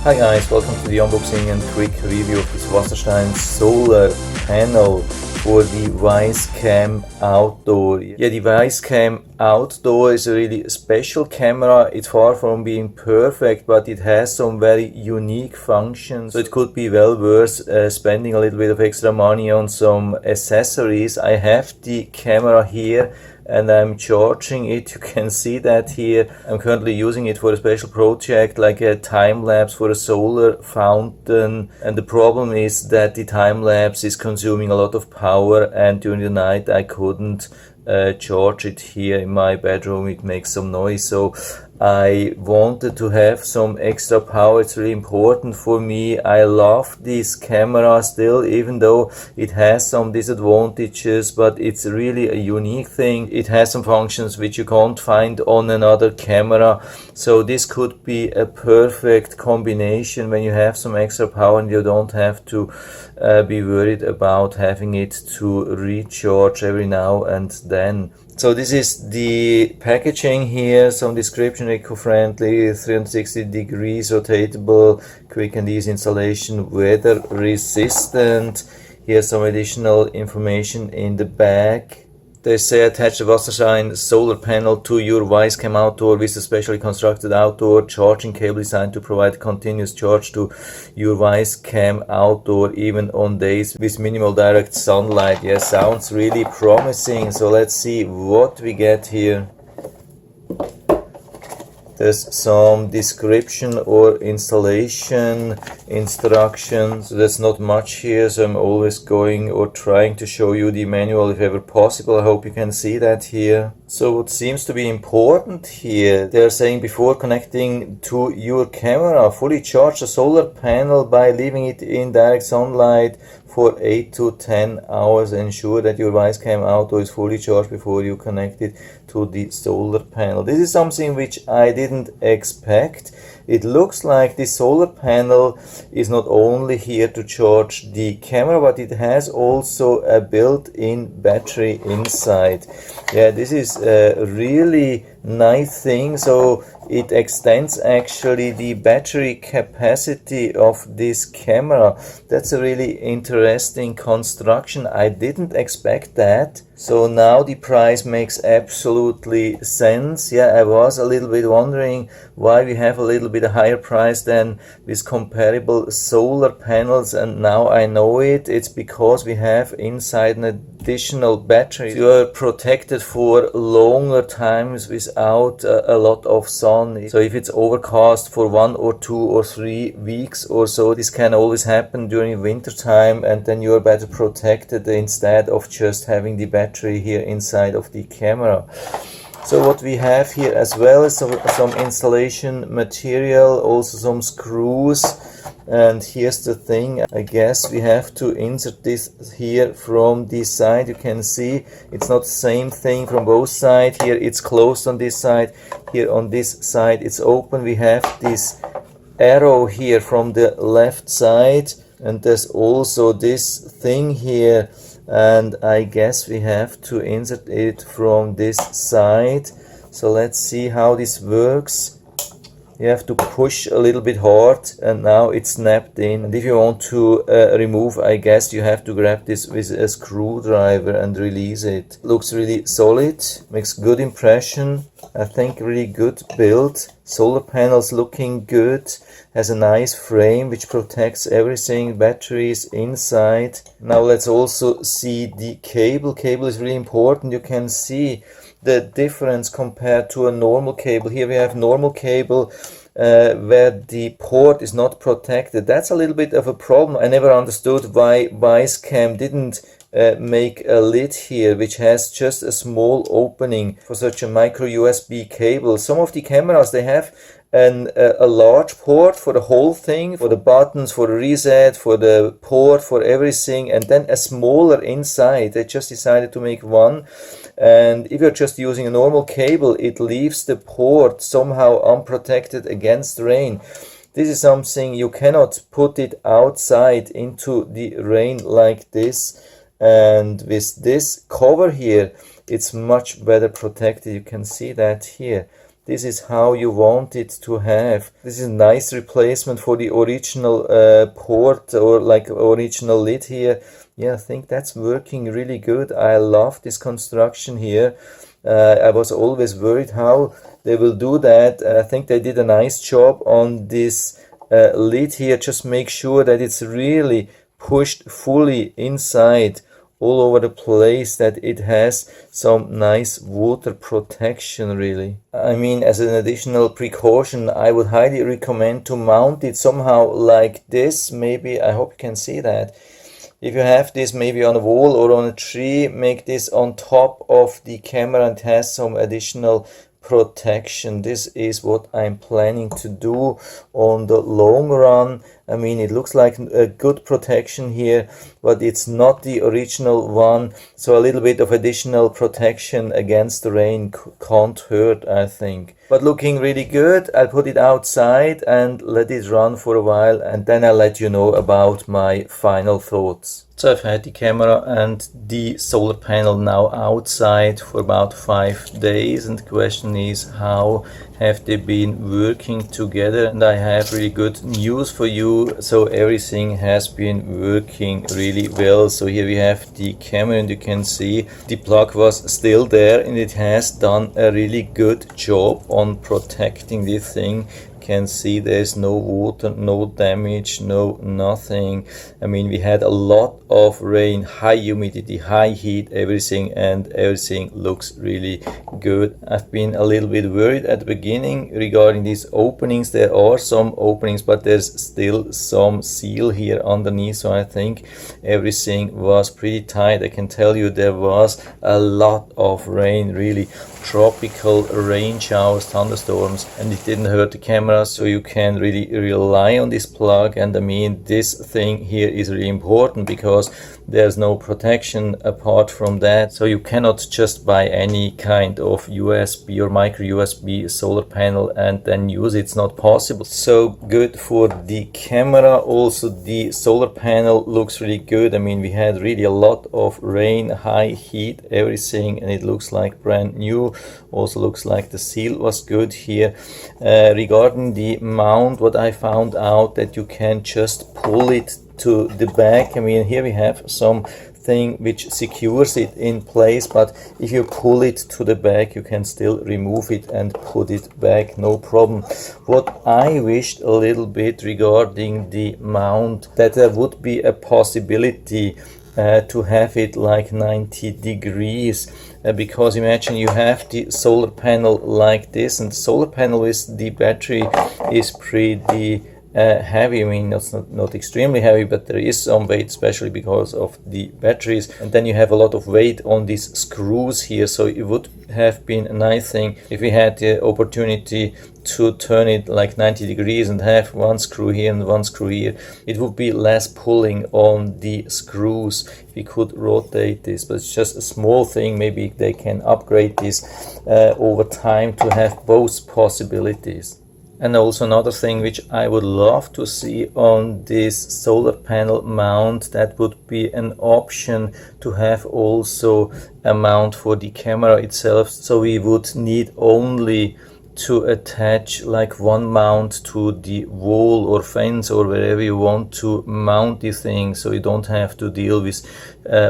Hi guys, welcome to the unboxing and quick review of this Wasserstein solar panel for the WYZE CAM Outdoor. Yeah, the WYZE CAM Outdoor is a really special camera. It's far from being perfect, but it has some very unique functions. So it could be well worth spending a little bit of extra money on some accessories. I have the camera here and I'm charging it. You can see that here. I'm currently using it for a special project, like a time lapse for a solar fountain, and the problem is that the time lapse is consuming a lot of power, and during the night I couldn't charge it here in my bedroom. It makes some noise, so I wanted to have some extra power. It's really important for me. I love this camera still, even though it has some disadvantages, but it's really a unique thing. It has some functions which you can't find on another camera, so this could be a perfect combination when you have some extra power and you don't have to be worried about having it to recharge every now and then. So this is the packaging here, some description: eco-friendly, 360 degrees rotatable, quick and easy installation, weather resistant. Here's some additional information in the back. They say attach the Wasserstein solar panel to your WYZE CAM Outdoor with a specially constructed outdoor charging cable designed to provide continuous charge to your WYZE CAM Outdoor even on days with minimal direct sunlight. Yeah, sounds really promising. So let's see what we get here. There's some description or installation instructions. So that's not much here, so I'm always going or trying to show you the manual if ever possible. I hope you can see that here. So what seems to be important here, they're saying before connecting to your camera, fully charge the solar panel by leaving it in direct sunlight for 8 to 10 hours. Ensure that your WYZE CAM Outdoor is fully charged before you connect it to the solar panel. This is something which I didn't expect. It looks like the solar panel is not only here to charge the camera, but it has also a built-in battery inside. Yeah, this is a really nice thing. So it extends actually the battery capacity of this camera. That's a really interesting construction. I didn't expect that. So now the price makes absolutely sense. Yeah, I was a little bit wondering why we have a little bit higher price than with comparable solar panels, and now I know it. It's because we have inside an additional battery. You are protected for longer times without a lot of sun. So if it's overcast for 1 or 2 or 3 weeks or so, this can always happen during winter time, and then you are better protected instead of just having the battery here inside of the camera. So what we have here as well is some installation material, also some screws. And here's the thing, I guess we have to insert this here from this side. You can see it's not the same thing from both sides. Here it's closed on this side, here on this side it's open. We have this arrow here from the left side, and there's also this thing here, and I guess we have to insert it from this side. So let's see how this works. You have to push a little bit hard, and now it's snapped in. And if you want to remove, I guess you have to grab this with a screwdriver and release it. Looks really solid, makes good impression. I think really good build. Solar panels looking good. Has a nice frame which protects everything. Batteries inside. Now let's also see the cable. Cable is really important. You can see the difference compared to a normal cable. Here we have normal cable where the port is not protected. That's a little bit of a problem. I never understood why WYZE CAM didn't make a lid here which has just a small opening for such a micro USB cable. Some of the cameras, they have a large port for the whole thing, for the buttons, for the reset, for the port, for everything, and then a smaller inside. They just decided to make one. And if you're just using a normal cable, it leaves the port somehow unprotected against rain. This is something you cannot put it outside into the rain like this. And with this cover here, it's much better protected. You can see that here. this is how you want it to have. This is a nice replacement for the original port or like original lid here. Yeah, I think that's working really good. I love this construction here. I was always worried how they will do that. I think they did a nice job on this lid here. Just make sure that it's really pushed fully inside all over the place, that it has some nice water protection really. I mean, as an additional precaution, I would highly recommend to mount it somehow like this. Maybe, I hope you can see that. If you have this maybe on a wall or on a tree, make this on top of the camera and has some additional protection. This is what I'm planning to do on the long run. I mean, it looks like a good protection here, but it's not the original one. So a little bit of additional protection against the rain can't hurt, I think. But looking really good. I'll put it outside and let it run for a while, and then I'll let you know about my final thoughts. So I've had the camera and the solar panel now outside for about 5 days, and the question is, how have they been working together? And I have really good news for you. So everything has been working really well. So here we have the camera, and you can see the plug was still there, and it has done a really good job on protecting this thing. Can see there's no water, no damage, no nothing. I mean, we had a lot of rain, high humidity, high heat, everything, and everything looks really good. I've been a little bit worried at the beginning regarding these openings. There are some openings, but there's still some seal here underneath, so I think everything was pretty tight. I can tell you there was a lot of rain, really tropical rain showers, thunderstorms, and it didn't hurt the camera, so you can really rely on this plug. And I mean, this thing here is really important because there's no protection apart from that, so you cannot just buy any kind of USB or micro USB solar panel and then use it. It's not possible. So good for the camera. Also the solar panel looks really good. I mean, we had really a lot of rain, high heat, everything, and it looks like brand new. Also looks like the seal was good here. Regarding the mount, what I found out that you can just pull it to the back. I mean, here we have something which secures it in place, but if you pull it to the back, you can still remove it and put it back, no problem. What I wished a little bit regarding the mount, that there would be a possibility to have it like 90 degrees, because imagine you have the solar panel like this, and the solar panel with the battery is pretty heavy. I mean, it's not extremely heavy, but there is some weight, especially because of the batteries. And then you have a lot of weight on these screws here, so it would have been a nice thing if we had the opportunity to turn it like 90 degrees and have one screw here and one screw here. It would be less pulling on the screws if we could rotate this, but it's just a small thing. Maybe they can upgrade this over time to have both possibilities. And also another thing which I would love to see on this solar panel mount, that would be an option to have also a mount for the camera itself. So we would need only to attach like one mount to the wall or fence or wherever you want to mount the thing, so you don't have to deal with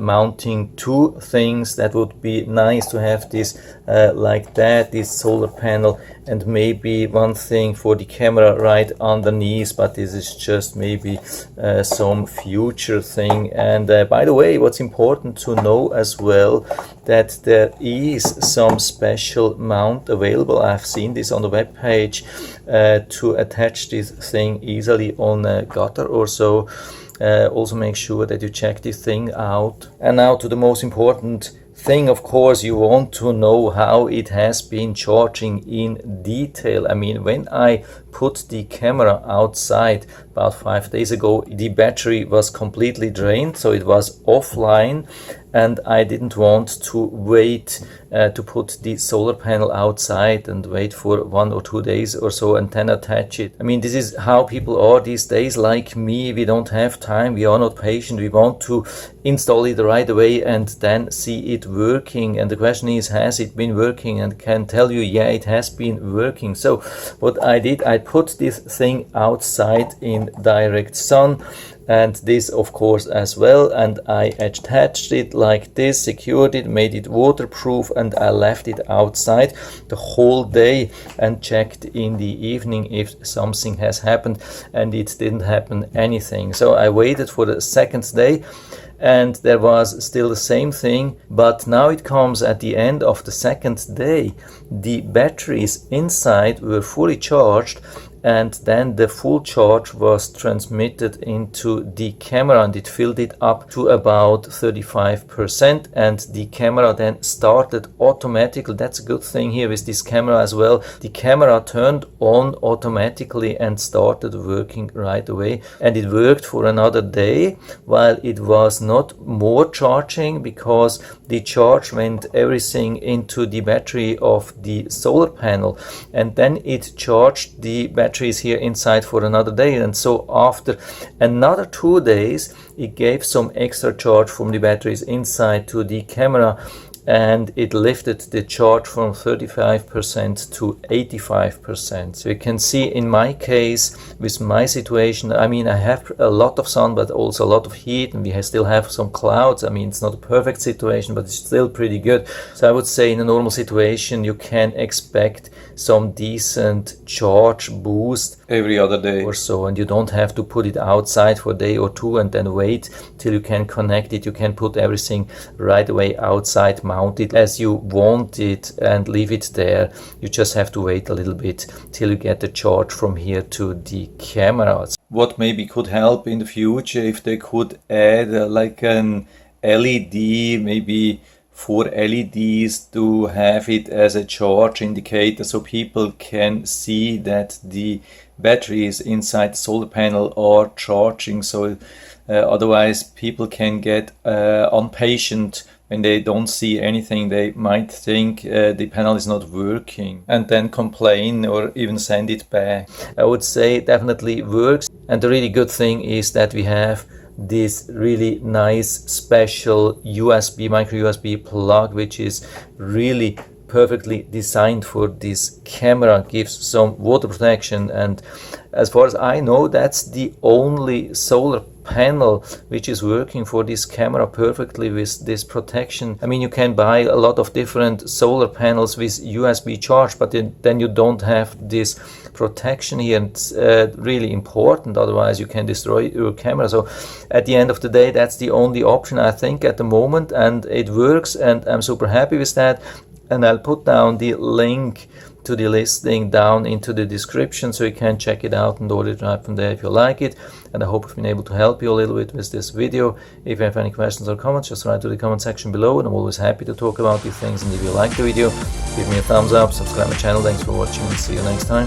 mounting two things. That would be nice to have this like that, this solar panel, and maybe one thing for the camera right underneath, but this is just maybe some future thing. And by the way, what's important to know as well, that there is some special mount available. I've seen this on the web page to attach this thing easily on a gutter or so. Also make sure that you check this thing out. And now to the most important thing, of course, you want to know how it has been charging in detail. I mean, when I put the camera outside about 5 days ago, the battery was completely drained, so it was offline, and I didn't want to wait to put the solar panel outside and wait for 1 or 2 days or so and then attach it. I mean, this is how people are these days, like me. We don't have time, we are not patient, we want to install it right away and then see it working. And the question is, has it been working? And can tell you, yeah, it has been working. So what I did, I put this thing outside in direct sun, and this of course as well, and I attached it like this, secured it, made it waterproof, and I left it outside the whole day and checked in the evening if something has happened, and it didn't happen anything. So I waited for the second day, and there was still the same thing, but now it comes at the end of the second day. The batteries inside were fully charged, and then the full charge was transmitted into the camera, and it filled it up to about 35%, and the camera then started automatically. That's a good thing here with this camera as well. The camera turned on automatically and started working right away, and it worked for another day while it was not more charging, because the charge went everything into the battery of the solar panel, and then it charged the batteries here inside for another day. And so after another 2 days, it gave some extra charge from the batteries inside to the camera, and it lifted the charge from 35% to 85%. So you can see in my case, with my situation, I mean, I have a lot of sun, but also a lot of heat, and we still have some clouds. I mean, it's not a perfect situation, but it's still pretty good. So I would say in a normal situation, you can expect some decent charge boost every other day or so, and you don't have to put it outside for a day or two and then wait till you can connect it. You can put everything right away outside, mount it as you want it, and leave it there. You just have to wait a little bit till you get the charge from here to the cameras. What maybe could help in the future, if they could add like an LED, maybe 4 LEDs, to have it as a charge indicator, so people can see that the batteries inside the solar panel are charging. So otherwise people can get impatient when they don't see anything. They might think the panel is not working and then complain or even send it back. I would say it definitely works, and the really good thing is that we have this really nice special USB, micro USB plug, which is really perfectly designed for this camera, gives some water protection, and as far as I know, that's the only solar panel which is working for this camera perfectly with this protection. I mean, you can buy a lot of different solar panels with USB charge, but then you don't have this protection here, and it's really important, otherwise you can destroy your camera. So at the end of the day, that's the only option I think at the moment, and it works, and I'm super happy with that. And I'll put down the link to the listing down into the description, so you can check it out and order it right from there if you like it. And I hope I've been able to help you a little bit with this video. If you have any questions or comments, just write to the comment section below, and I'm always happy to talk about these things. And if you like the video, give me a thumbs up, subscribe my channel. Thanks for watching, and see you next time.